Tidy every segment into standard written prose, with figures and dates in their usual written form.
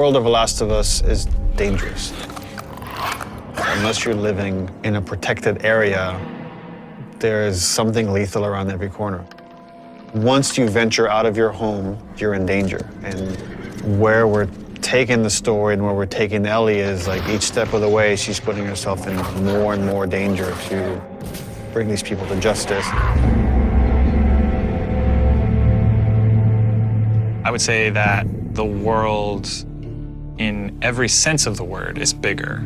world of The Last of Us is dangerous. Unless you're living in a protected area, there's something lethal around every corner. Once you venture out of your home, you're in danger. And where we're taking the story and where we're taking Ellie is like each step of the way, she's putting herself in more and more danger to bring these people to justice. I would say that the world, in every sense of the word, is bigger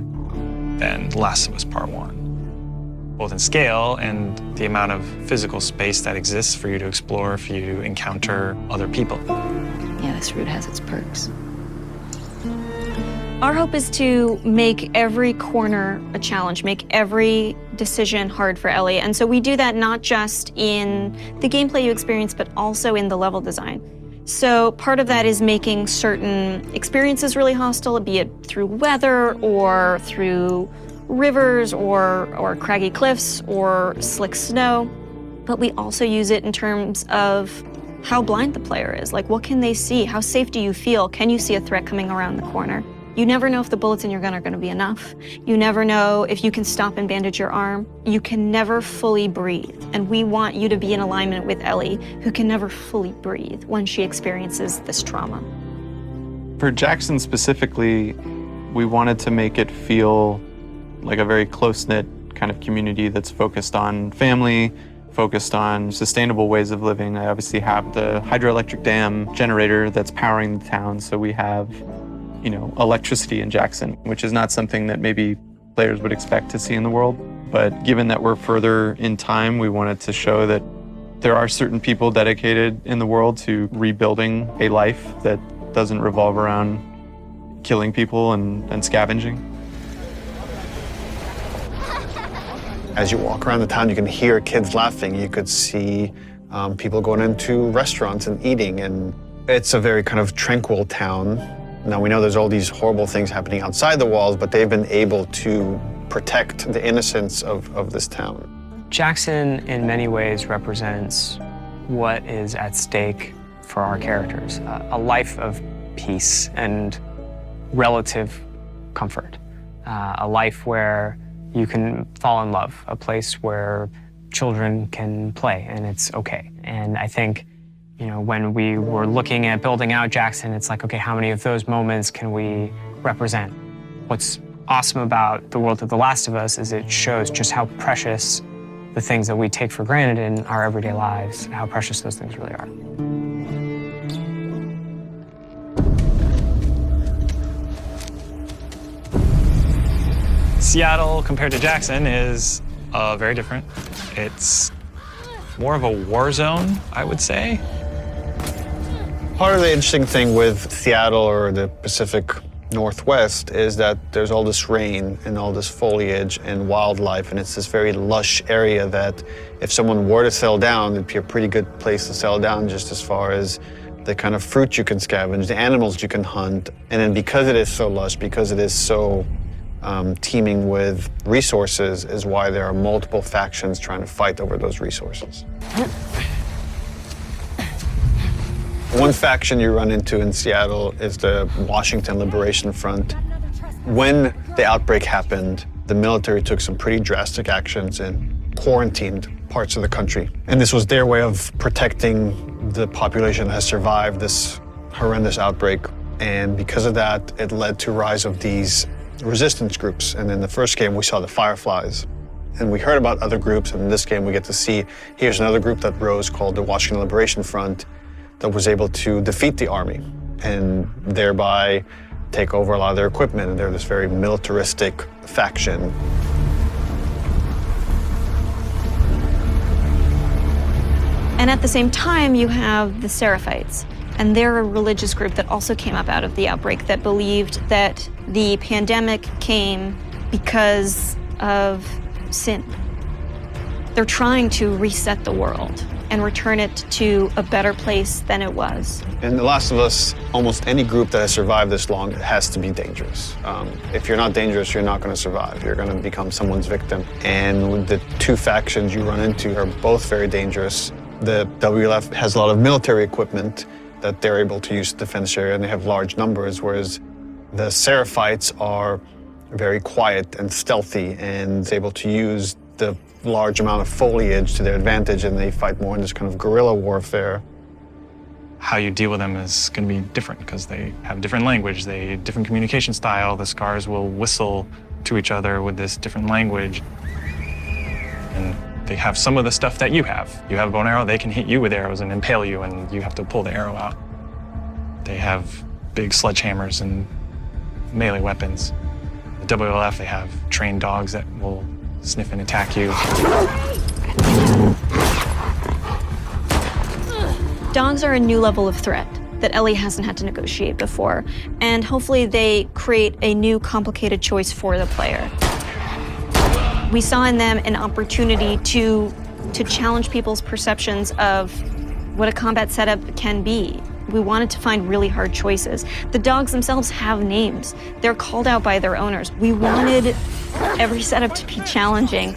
than Last of Us Part 1. Both in scale and the amount of physical space that exists for you to explore, for you to encounter other people. Yeah, this route has its perks. Our hope is to make every corner a challenge, make every decision hard for Ellie. And so we do that not just in the gameplay you experience, but also in the level design. So part of that is making certain experiences really hostile, be it through weather or through rivers or craggy cliffs or slick snow. But we also use it in terms of how blind the player is. Like, what can they see? How safe do you feel? Can you see a threat coming around the corner? You never know if the bullets in your gun are going to be enough. You never know if you can stop and bandage your arm. You can never fully breathe. And we want you to be in alignment with Ellie, who can never fully breathe when she experiences this trauma. For Jackson specifically, we wanted to make it feel like a very close-knit kind of community that's focused on family, focused on sustainable ways of living. I obviously have the hydroelectric dam generator that's powering the town, so we have, you know, electricity in Jackson, which is not something that maybe players would expect to see in the world. But given that we're further in time, we wanted to show that there are certain people dedicated in the world to rebuilding a life that doesn't revolve around killing people and scavenging. As you walk around the town, you can hear kids laughing. You could see people going into restaurants and eating, and it's a very kind of tranquil town. Now, we know there's all these horrible things happening outside the walls, but they've been able to protect the innocence of this town. Jackson, in many ways, represents what is at stake for our characters, a life of peace and relative comfort, a life where you can fall in love, a place where children can play and it's okay. And I think, you know, when we were looking at building out Jackson, it's like, okay, how many of those moments can we represent? What's awesome about the world of The Last of Us is it shows just how precious the things that we take for granted in our everyday lives, how precious those things really are. Seattle, compared to Jackson, is very different. It's more of a war zone, I would say. Part of the interesting thing with Seattle or the Pacific Northwest is that there's all this rain and all this foliage and wildlife, and it's this very lush area that if someone were to settle down, it'd be a pretty good place to settle down, just as far as the kind of fruit you can scavenge, the animals you can hunt. And then because it is so lush, because it is so teeming with resources, is why there are multiple factions trying to fight over those resources. One faction you run into in Seattle is the Washington Liberation Front. When the outbreak happened, the military took some pretty drastic actions and quarantined parts of the country. And this was their way of protecting the population that has survived this horrendous outbreak. And because of that, it led to a rise of these resistance groups. And in the first game, we saw the Fireflies. And we heard about other groups, and in this game, we get to see, here's another group that rose called the Washington Liberation Front that was able to defeat the army and thereby take over a lot of their equipment. And they're this very militaristic faction. And at the same time, you have the Seraphites. And they're a religious group that also came up out of the outbreak that believed that the pandemic came because of sin. They're trying to reset the world and return it to a better place than it was. In The Last of Us, almost any group that has survived this long has to be dangerous. If you're not dangerous, you're not going to survive. You're going to become someone's victim. And the two factions you run into are both very dangerous. The WLF has a lot of military equipment that they're able to use to defend this area, and they have large numbers, whereas The Seraphites are very quiet and stealthy and able to use the large amount of foliage to their advantage, and they fight more in this kind of guerrilla warfare. How you deal with them is going to be different because they have different language, different communication style. The scars will whistle to each other with this different language. And they have some of the stuff that you have. You have a bow and arrow, they can hit you with arrows and impale you, and you have to pull the arrow out. They have big sledgehammers and melee weapons. The WLF, they have trained dogs that will sniff and attack you. Dogs are a new level of threat that Ellie hasn't had to negotiate before, and hopefully they create a new complicated choice for the player. We saw in them an opportunity to challenge people's perceptions of what a combat setup can be. We wanted to find really hard choices. The dogs themselves have names. They're called out by their owners. We wanted every setup to be challenging.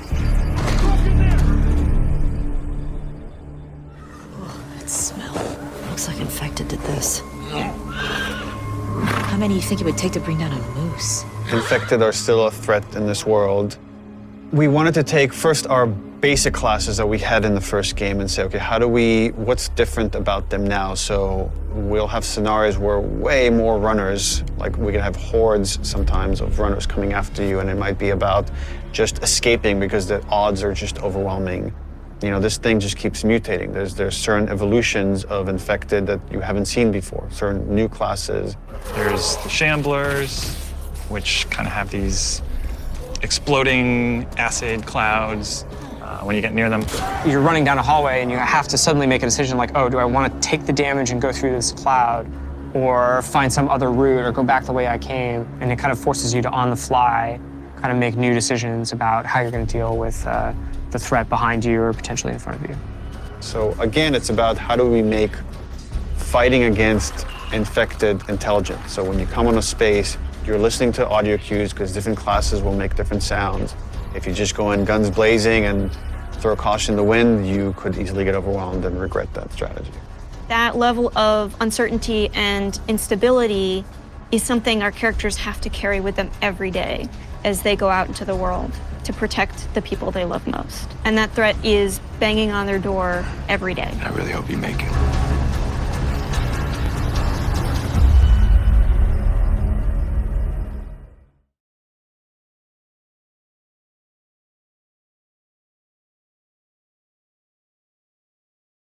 That smell. Looks like infected did this. How many do you think it would take to bring down a moose? Infected are still a threat in this world. We wanted to take first our basic classes that we had in the first game and say, okay, what's different about them now? So we'll have scenarios where way more runners, like we can have hordes sometimes of runners coming after you, and it might be about just escaping because the odds are just overwhelming. You know, this thing just keeps mutating. There's certain evolutions of infected that you haven't seen before, certain new classes. There's the shamblers, which kind of have these exploding acid clouds when you get near them. You're running down a hallway and you have to suddenly make a decision like, oh, do I want to take the damage and go through this cloud, or find some other route, or go back the way I came? And it kind of forces you to, on the fly, kind of make new decisions about how you're going to deal with the threat behind you or potentially in front of you. So again, it's about how do we make fighting against infected intelligent. So when you come on a space, you're listening to audio cues because different classes will make different sounds. If you just go in guns blazing and throw caution in the wind, you could easily get overwhelmed and regret that strategy. That level of uncertainty and instability is something our characters have to carry with them every day as they go out into the world to protect the people they love most. And that threat is banging on their door every day. I really hope you make it.